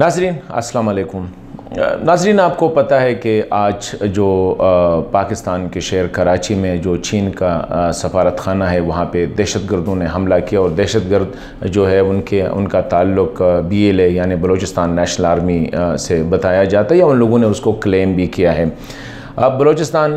नाज़रीन अस्सलाम वालेकुम। नाज़रीन, आपको पता है कि आज जो पाकिस्तान के शहर कराची में जो चीन का सफारत खाना है वहाँ पे दहशतगर्दों ने हमला किया और दहशतगर्द जो है उनका ताल्लुक BLA यानी बलूचिस्तान नेशनल आर्मी से बताया जाता है या उन लोगों ने उसको क्लेम भी किया है। अब बलूचिस्तान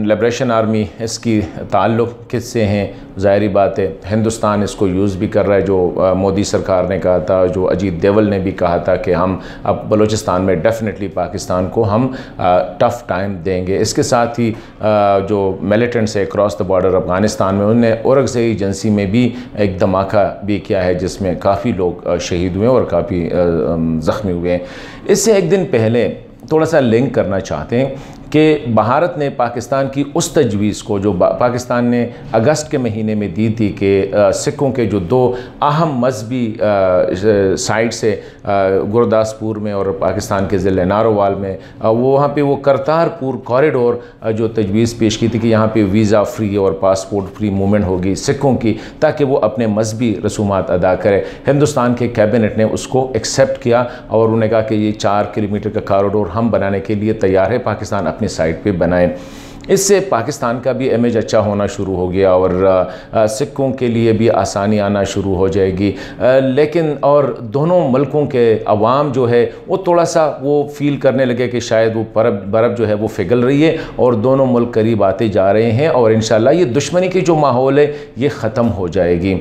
लिबरेशन आर्मी इसकी ताल्लुक़ किससे हैं? ज़ाहिरी बात है हिंदुस्तान इसको यूज़ भी कर रहा है। जो मोदी सरकार ने कहा था, जो अजीत देवल ने भी कहा था कि हम अब बलूचिस्तान में डेफिनेटली पाकिस्तान को हम टफ़ टाइम देंगे। इसके साथ ही जो मिलिटेंट्स है क्रॉस द बॉर्डर अफ़गानिस्तान में, उन्होंने औरंगज़ेब एजेंसी में भी एक धमाका भी किया है जिसमें काफ़ी लोग शहीद हुए और काफ़ी ज़ख्मी हुए हैं। इससे एक दिन पहले थोड़ा सा लिंक करना चाहते हैं कि भारत ने पाकिस्तान की उस तजवीज़ को जो पाकिस्तान ने अगस्त के महीने में दी थी कि सिखों के जो दो अहम मजहबी साइट से गुरदासपुर में और पाकिस्तान के ज़िले नारोवाल में वहाँ पे वो करतारपुर कॉरिडोर जो तजवीज़ पेश की थी कि यहाँ पे वीज़ा फ्री और पासपोर्ट फ्री मूवमेंट होगी सिखों की, ताकि वो अपने मजहबी रसूमात अदा करें। हिंदुस्तान के कैबिनेट ने उसको एक्सेप्ट किया और उन्होंने कहा कि ये 4 किलोमीटर का कॉरिडोर हम बनाने के लिए तैयार है, पाकिस्तान अपनी साइड पे बनाए। इससे पाकिस्तान का भी इमेज अच्छा होना शुरू हो गया और सिखों के लिए भी आसानी आना शुरू हो जाएगी। लेकिन और दोनों मुल्कों के अवाम जो है वो थोड़ा सा वो फील करने लगे कि शायद वो बर्फ़ जो है वो पिघल रही है और दोनों मुल्क करीब आते जा रहे हैं और इंशाल्लाह ये दुश्मनी की जो माहौल है ये ख़त्म हो जाएगी।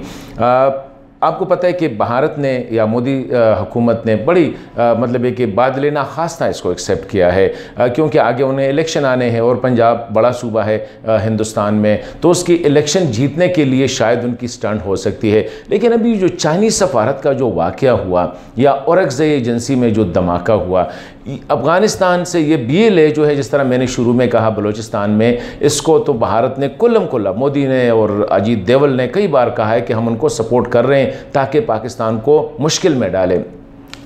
आपको पता है कि भारत ने या मोदी हुकूमत ने बड़ी मतलब है कि बादले ना खास्ता इसको एक्सेप्ट किया है, क्योंकि आगे उन्हें इलेक्शन आने हैं और पंजाब बड़ा सूबा है हिंदुस्तान में, तो उसकी इलेक्शन जीतने के लिए शायद उनकी स्टंट हो सकती है। लेकिन अभी जो चाइनीज़ सफारत का जो वाक़या हुआ या औरंगज़ेब एजेंसी में जो धमाका हुआ, अफ़गानिस्तान से ये BLA जो है, जिस तरह मैंने शुरू में कहा बलूचिस्तान में, इसको तो भारत ने कुल्लम कुल्ला, मोदी ने और अजीत देवल ने कई बार कहा है कि हम उनको सपोर्ट कर रहे हैं ताकि पाकिस्तान को मुश्किल में डालें।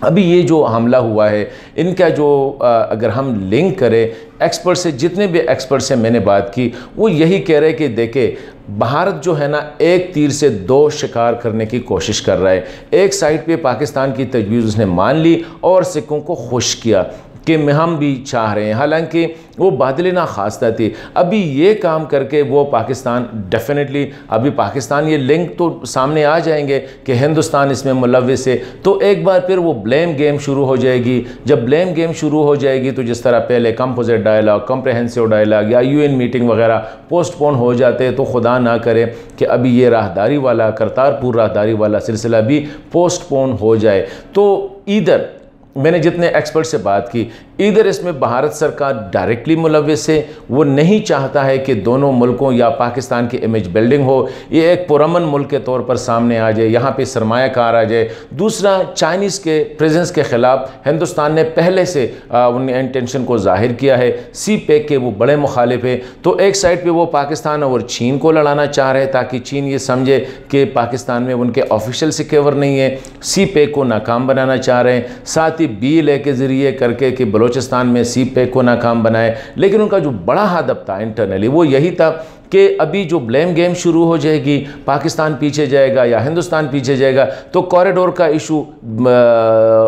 अभी ये जो हमला हुआ है इनका जो अगर हम लिंक करें एक्सपर्ट से, जितने भी एक्सपर्ट से मैंने बात की वो यही कह रहे हैं कि देखे भारत जो है ना एक तीर से 2 शिकार करने की कोशिश कर रहा है। एक साइड पे पाकिस्तान की तजवीज़ उसने मान ली और सिखों को खुश किया कि हम भी चाह रहे हैं, हालांकि वो बादले ना खास्ता थी। अभी ये काम करके वो पाकिस्तान डेफिनेटली, अभी पाकिस्तान ये लिंक तो सामने आ जाएंगे कि हिंदुस्तान इसमें मुलव्विस है, तो एक बार फिर वो ब्लेम गेम शुरू हो जाएगी। जब ब्लेम गेम शुरू हो जाएगी तो जिस तरह पहले कंपोजिट डायलॉग, कॉम्प्रहेंसिव डायलॉग या UN मीटिंग वगैरह पोस्टपोन हो जाते, तो खुदा ना करे कि अभी ये राहदारी वाला करतारपुर राहदारी वाला सिलसिला भी पोस्टपोन हो जाए। तो इधर मैंने जितने एक्सपर्ट से बात की, इधर इसमें भारत सरकार डायरेक्टली मुलव्विस है, वो नहीं चाहता है कि दोनों मुल्कों या पाकिस्तान की इमेज बिल्डिंग हो, ये एक पुरअमन मुल्क के तौर पर सामने आ जाए, यहाँ पे सरमायाकार आ जाए। दूसरा, चाइनीज़ के प्रेजेंस के ख़िलाफ़ हिंदुस्तान ने पहले से उनने इंटेंशन को जाहिर किया है। CPEC के वो बड़े मुखालिफ है, तो एक साइड पर वो पाकिस्तान और चीन को लड़ाना चाह रहे हैं ताकि चीन ये समझे कि पाकिस्तान में उनके ऑफिशियल सिक्योर नहीं है। CPEC को नाकाम बनाना चाह रहे हैं, साथ ही BLA के ज़रिए करके कि बलूचिस्तान में CPEC को नाकाम बनाए। लेकिन उनका जो बड़ा हदफ था इंटरनली वो यही था कि अभी जो ब्लेम गेम शुरू हो जाएगी, पाकिस्तान पीछे जाएगा या हिंदुस्तान पीछे जाएगा, तो कॉरिडोर का इशू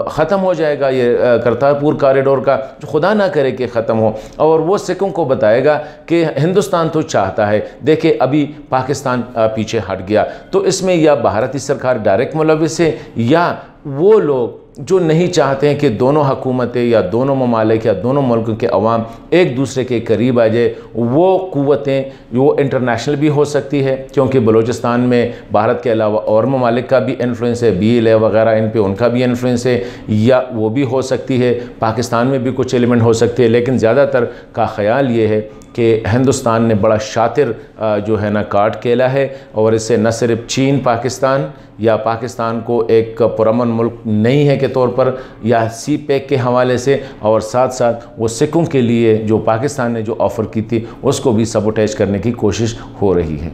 ख़त्म हो जाएगा। ये करतारपुर कॉरिडोर का खुदा ना करे कि ख़त्म हो, और वो सिखों को बताएगा कि हिंदुस्तान तो चाहता है, देखे अभी पाकिस्तान पीछे हट गया। तो इसमें या भारतीय सरकार डायरेक्ट मुलव्विस है या वो लोग जो नहीं चाहते हैं कि दोनों हुकूमतें या दोनों ममालिक या दोनों मुल्कों के अवाम एक दूसरे के करीब आ जाए। वो क़ुव्वतें वो इंटरनेशनल भी हो सकती है, क्योंकि बलूचिस्तान में भारत के अलावा और ममालिक का भी इन्फ्लुएंस है, BLA वगैरह इन पे उनका भी इन्फ्लुएंस है, या वो भी हो सकती है पाकिस्तान में भी कुछ एलिमेंट हो सकते हैं। लेकिन ज़्यादातर का ख़याल ये है कि हिंदुस्तान ने बड़ा शातिर जो है ना कार्ड खेला है, और इससे न सिर्फ चीन पाकिस्तान या पाकिस्तान को एक पुरअमन मुल्क नहीं है के तौर पर या CPEC के हवाले से, और साथ साथ वो सिखों के लिए जो पाकिस्तान ने जो ऑफ़र की थी उसको भी सबोटेज करने की कोशिश हो रही है।